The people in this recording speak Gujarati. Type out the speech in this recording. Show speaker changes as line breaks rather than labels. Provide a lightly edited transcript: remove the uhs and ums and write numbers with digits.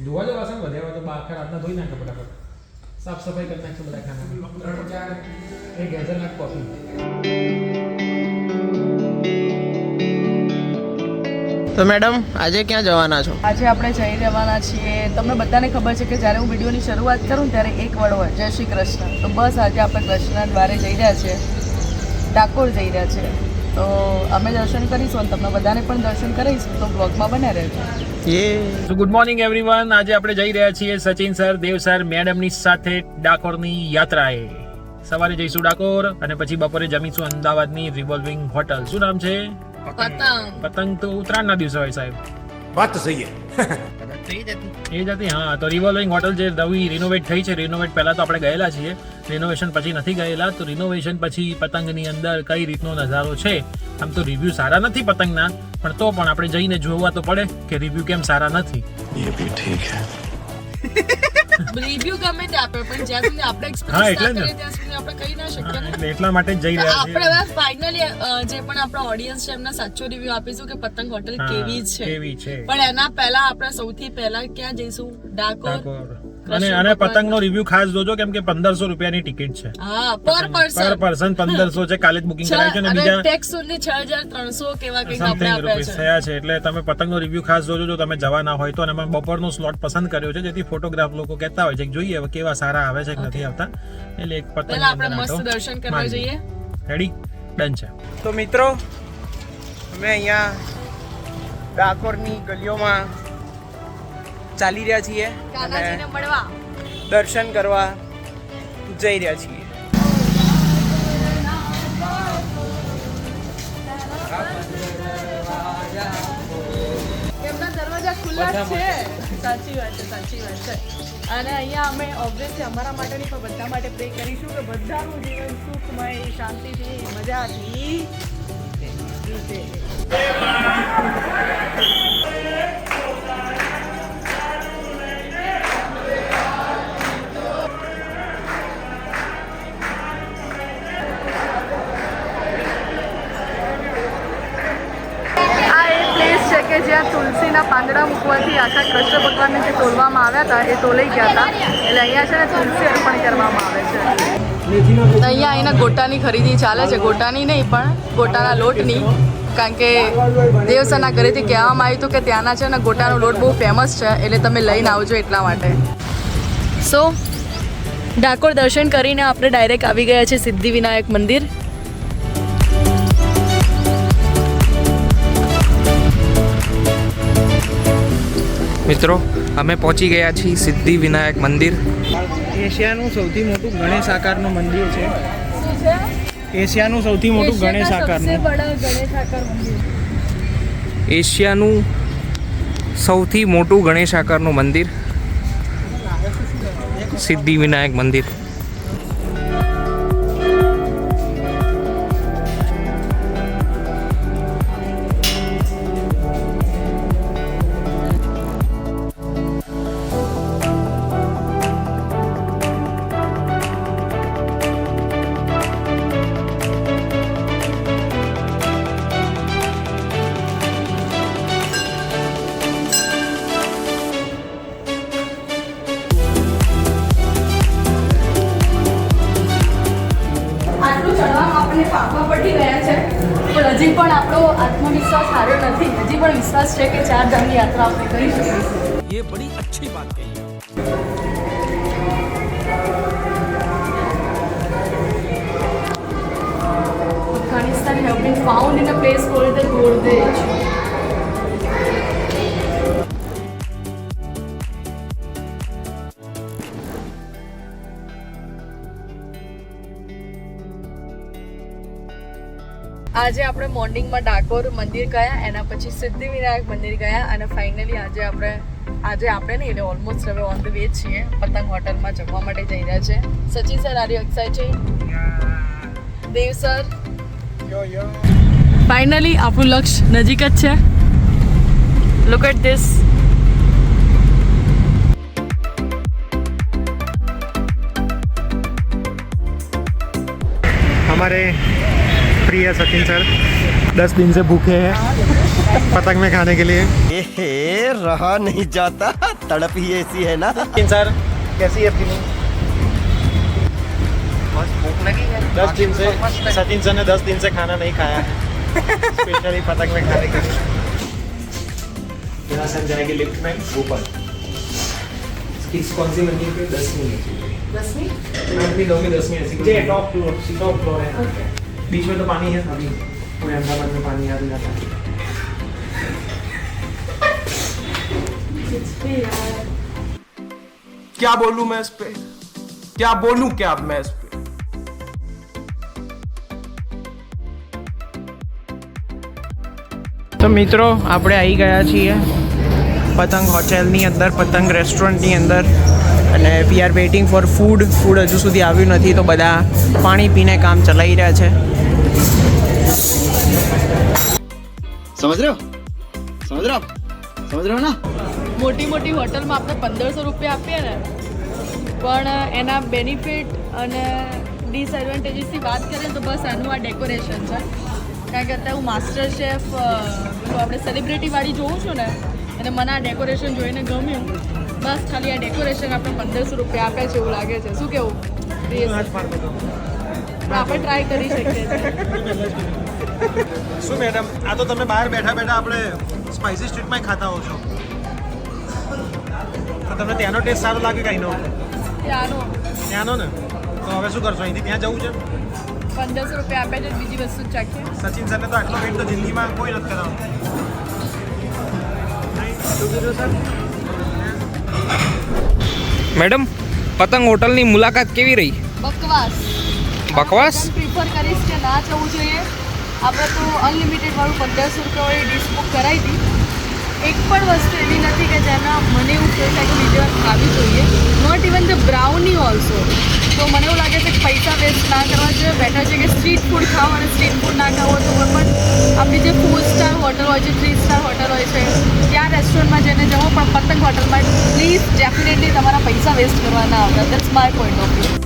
ધોવા દો વાસણ વધ્યા તો બહાર રાતના ધોઈ નાખે ફટાફટ. સાફ સફાઈ કરી નાખશે બધા ખાના. એક હેઝલનટ કોફી.
તો મેડમ આજે ક્યાં જવાના છો?
આજે આપણે જઈ રહેવાના છીએ. તમને બધાને ખબર છે કે જ્યારે હું વિડીયોની શરૂઆત કરું ત્યારે એક વર્ડ હોય, જય શ્રી કૃષ્ણ. તો બસ આજે આપણે કૃષ્ણ દ્વારે જઈ રહ્યા છીએ, ડાકોર જઈ રહ્યા છીએ. તો અમે દર્શન કરીશું અને તમને બધાને પણ દર્શન કરીશું, તો બ્લોગમાં બન્યા રહેજો.
સો ગુડ મોર્નિંગ એવરીવન. આજે આપણે જઈ રહ્યા છીએ સચિન સર, દેવ સર, મેડમની સાથે ડાકોરની યાત્રાએ. સવારે જઈશું ડાકોર અને પછી બપોરે જમીશું અમદાવાદની રિવોલ્વિંગ હોટલ. શું નામ છે? પતંગ તો ઉત્તરાયણના દિવસે હોય સાહેબ.
વાત તો સહી
એ જ હતી. હા, તો રિવોલ્વિંગ હોટલ જે નવી રિનોવેટ થઈ છે, રિનોવેટ પહેલા તો આપણે ગયેલા છીએ, રિનોવેશન પછી નથી ગયેલા. તો રિનોવેશન પછી પતંગની અંદર કઈ રીતનો નજારો છે. આમ તો રિવ્યુ સારા નથી પતંગના, પણ તો પણ આપણે જઈને જોવા તો પડે કે રિવ્યુ કેમ સારા નથી.
રિવ્યુ ગમે તે આપે પણ જ્યાં સુધી આપણે એક્સપીરિયન્સ ના કરીએ ત્યાં સુધી આપણે કહી ના શકીએ ને.
એટલે એટલા માટે જ જઈ રહ્યા છીએ.
આપણે બસ ફાઇનલી જે પણ આપણો ઓડિયન્સ છે એમના સાચો રિવ્યુ આપીશું કે પતંગ હોટલ કેવી છે. પણ એના પહેલા આપણે સૌથી પહેલા ક્યાં જઈશું? ડાકોર.
અને પતંગનો રિવ્યુ ખાસ જોજો કેમ કે 1500 રૂપિયાની ટિકિટ છે.
હા, પર પર્સન
1500 છે. કાલે જ બુકિંગ કરાવી છે અને બીજા
ટેક્સ સુધી 6300 કેવા કંઈક આપણે
સમથિંગ
આપ્યા
રૂપીસ
છે.
થયા છે. એટલે તમે પતંગનો રિવ્યુ ખાસ જોજો જો તમે જવાના હોય તો. અને અમે બપોરનો સ્લોટ પસંદ કર્યો છે જેથી ફોટોગ્રાફ લોકો કહેતા હોય છે કે જોઈએ હવે કેવા સારા આવે છે કે નથી આવતા. એટલે એક પતંગ
પહેલા આપણે મસ્ત દર્શન કરવા જઈએ.
રેડી? ડન છે.
તો મિત્રો અમે અહીંયા ડાકોરની ગલીઓમાં ચાલી રહ્યા છીએ
કાનાજીને મળવા.
દર્શન કરવા જઈ રહ્યા છીએ.
એમના દરવાજા ખુલ્લા જ છે. સાચી વાત છે. અને અહીંયા અમે ઓબ્વિયસલી અમારા માટે નહીં પણ બધા માટે પ્રે કરીશું કે બધાનું જીવન સુખમય, શાંતિથી, મજાથી વીતે. કે જ્યાં તુલસીના પાંદડા મૂકવાથી આખા કૃષ્ણ ભગવાનને જે તોલવામાં આવ્યા હતા એ તોલાઈ ગયા હતા. એટલે અહીંયા છે ને તુલસી અર્પણ કરવામાં આવે છે. અહીંયા અહીંના ગોટાની ખરીદી ચાલે છે. ગોટાની નહીં પણ ગોટાના લોટની, કારણ કે દેવસરના ઘરેથી કહેવામાં આવ્યું હતું કે ત્યાંના છે ને ગોટાનો લોટ બહુ ફેમસ છે, એટલે તમે લઈને આવજો એટલા માટે. સો ડાકોર દર્શન કરીને આપણે ડાયરેક્ટ આવી ગયા છે સિદ્ધિવિનાયક મંદિર.
મિત્રો અમે પહોંચી ગયા છીએ સિદ્ધિવિનાયક મંદિર.
એશિયાનું સૌથી મોટું ગણેશ આકારનું મંદિર છે. એશિયાનું સૌથી મોટું ગણેશ
એશિયાનું સૌથી મોટું ગણેશ આકારનું મંદિર સિદ્ધિવિનાયક મંદિર.
પડી ગયા છે પણ હજી પણ આપણો આત્મવિશ્વાસ હાર્યો નથી. હજી પણ વિશ્વાસ છે કે 4 ધામની યાત્રા આપણે કરી શકીશું.
ये बड़ी अच्छी बात कही.
Afghanistan have been found in a place called the Gordej. આજે આપણે મોર્નિંગમાં ડાકોર મંદિર ગયા, એના પછી સિદ્ધિવિનાયક મંદિર ગયા અને ફાઇનલી આજે આપણે નહીં એટલે ઓલમોસ્ટ હવે ઓન ધ વે છીએ. પતંગ હોટલમાં જમવા માટે જઈ રહ્યા છે. Sachin sir, are you excited? Dev sir, finally આપણું લક્ષ્ય નજીક જ છે. Look at this.
हमारे प्रिय सचिन सर 10 दिन से भूखे हैं
पतंग में खाने के लिए।
रहा नहीं जाता तड़प ही ऐसी है ना।
सर कैसी है फीलिंग?
बस भूख लगी है
10 दिन से सचिन सर ने 10 दिन से खाना नहीं खाया है स्पेशली पतंग में खाने के लिए। यहाँ से हम जाएंगे लिफ्ट में ऊपर। किस कौन सी मंजिल पे? 10वीं।
10वीं?
मैं भी लोगे 10वीं ऐसी जी टॉप फ्लोर है। बीच में तो पानी है अभी, पूरे अंदर में पानी आ जाता है।
क्या बोलूं मैं इस पे, क्या बोलूं क्या अब मैं इस पे।
તો મિત્રો આપણે આવી ગયા છીએ પતંગ હોટેલની અંદર, પતંગ રેસ્ટોરન્ટની અંદર, અને we are waiting for food. Food હજુ સુધી આવ્યું નથી તો બધા પાણી પીને કામ ચલાવી રહ્યા છે.
समझ रहे हो? समझ रहे हो? समझ रहे हो ना?
મોટી મોટી હોટલમાં આપણે 1500 રૂપિયા આપીએ ને, પણ એના બેનિફિટ અને ડિસએડવાન્ટેજીસની વાત કરીએ તો બસ આનું આ ડેકોરેશન છે. કારણ કે અત્યારે હું માસ્ટર શેફ આપણે સેલિબ્રિટીવાળી જોઉં છું ને, અને મને આ ડેકોરેશન જોઈને ગમ્યું. બસ ખાલી આ ડેકોરેશન આપણે 1500 રૂપિયા આપે છે એવું લાગે છે. શું કેવું? આપણે ટ્રાય કરી શકીએ છીએ.
શું મેડમ, આ તો તમે બહાર બેઠા બેઠા આપણે સ્પાઇસી સ્ટ્રીટમાં ખાતા હો છો, તો તમને ત્યાંનો ટેસ્ટ સારો લાગે કે અહીંનો? ત્યાંનો ને, તો હવે શું કરશો? અહીંથી ત્યાં જવું છે?
1500 રૂપિયા આપે છે, બીજી વસ્તુ ચાખીએ.
સચિન સરને તો આટલો વેટ તો જિંદગીમાં કોઈ નથી કરાવતું. શું કીધું સર?
મેડમ પતંગ હોટલની મુલાકાત કેવી રહી?
બકવાસ.
બકવાસ?
પ્રિફર કરીશ કે ના જવું જોઈએ. આપણે તો અનલિમિટેડ વાળું 1500 રૂપિયાવાળી ડિશ બુક કરાવી હતી. એક પણ વસ્તુ એવી નથી કે જેમાં મને એવું ફીલ થાય કે બીજી વાર ખાવી જોઈએ. Not even the brownie also. તો મને એવું લાગે છે કે પૈસા વેસ્ટ ના કરવા જોઈએ. બેટર છે કે સ્ટ્રીટ ફૂડ ખાઓ, અને સ્ટ્રીટ ફૂડ ના ખાઓ તો પણ આપણી જે 4 સ્ટાર હોટલ હોય છે, 3 સ્ટાર હોટલ હોય છે, ત્યાં રેસ્ટોરન્ટમાં જઈને જવો, પણ પતંગ હોટલમાં પ્લીઝ ડેફિનેટલી તમારા પૈસા વેસ્ટ કરવા ના આવે. That's my point of view.